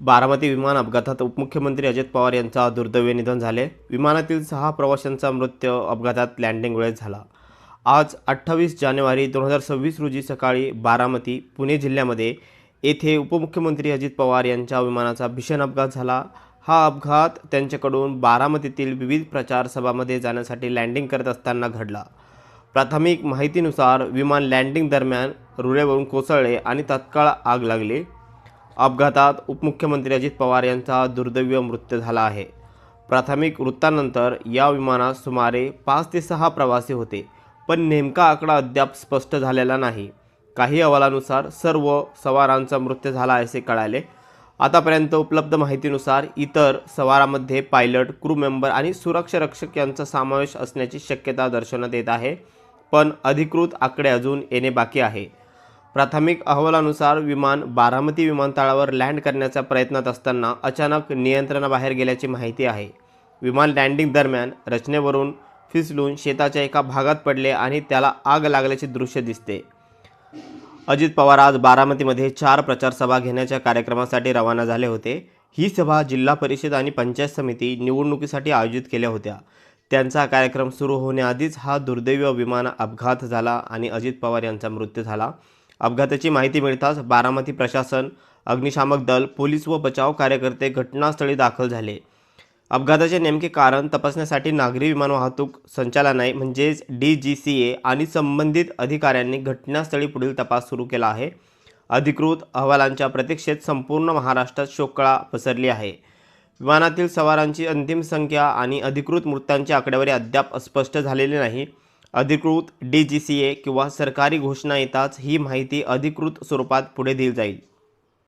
बारामती विमान अपघातात उपमुख्यमंत्री अजित पवार यांचा दुर्दैवी निधन झाले। विमानातील 6 प्रवाशांचा मृत्यू अपघातात लँडिंग वेळेत झाला। आज 28 जानेवारी 2026 रोजी सकाळी बारामती, पुणे जिल्ह्यामध्ये येथे उपमुख्यमंत्री अजित पवार यांच्या विमानाचा भीषण अपघात झाला। हा अपघात त्यांच्याकडून बारामतीतील विविध प्रचार सभांमध्ये जाण्यासाठी लँडिंग करत असताना घडला। प्राथमिक माहितीनुसार विमान लँडिंग दरम्यान रुळेवरून कोसळले आणि तात्काळ आग लागली। अपघातात उपमुख्यमंत्री अजित पवार यांचा दुर्दैवी मृत्यू झाला आहे। प्राथमिक वृत्तानंतर या विमानात सुमारे 5 ते 6 प्रवासी होते, पण नेमका आकडा अद्याप स्पष्ट झालेला नाही। काही अहवालानुसार सर्व सवारांचा मृत्यू झाला असे कळाले। आतापर्यंत उपलब्ध माहितीनुसार इतर सवारांमध्ये पायलट, क्रू मेंबर आणि सुरक्षा रक्षक यांचा समावेश असण्याची शक्यता दर्शवण्यात येत आहे, पण अधिकृत आकडे अजून येणे बाकी आहे। प्राथमिक अहवालानुसार विमान बारामती विमानतळावर लँड करण्याच्या प्रयत्नात असताना अचानक नियंत्रणाबाहेर गेल्याची माहिती आहे। विमान लँडिंग दरम्यान रचनेवरून फिसलून शेताच्या एका भागात पडले आणि त्याला आग लागल्याचे दृश्य दिसते। अजित पवार आज बारामतीमध्ये 4 प्रचार सभा घेण्याच्या कार्यक्रमासाठी रवाना झाले होते। ही सभा जिल्हा परिषद आणि पंचायत समिती निवडणुकीसाठी आयोजित केल्या होत्या। त्यांचा कार्यक्रम सुरू होण्याआधीच हा दुर्दैवी विमान अपघात झाला आणि अजित पवार यांचा मृत्यू झाला। अपघाताची माहिती मिळताच बारामती प्रशासन, अग्निशामक दल, पोलीस व बचाव कार्यकर्ते घटनास्थळी दाखल झाले। अपघाताचे नेमके कारण तपासण्यासाठी नागरी विमान वाहतूक संचालनालय म्हणजेच DGCA आणि संबंधित अधिकाऱ्यांनी घटनास्थळी पुढील तपास सुरू केला आहे। अधिकृत अहवालांच्या प्रतीक्षेत संपूर्ण महाराष्ट्रात शोककळा पसरली आहे। विमानातील सवारांची अंतिम संख्या आणि अधिकृत मृत्यूंची आकडेवारी अद्याप स्पष्ट झालेली नाही। अधिकृत DGCA किंवा सरकारी घोषणा येताच ही माहिती अधिकृत स्वरूपात पुढे दिली जाईल।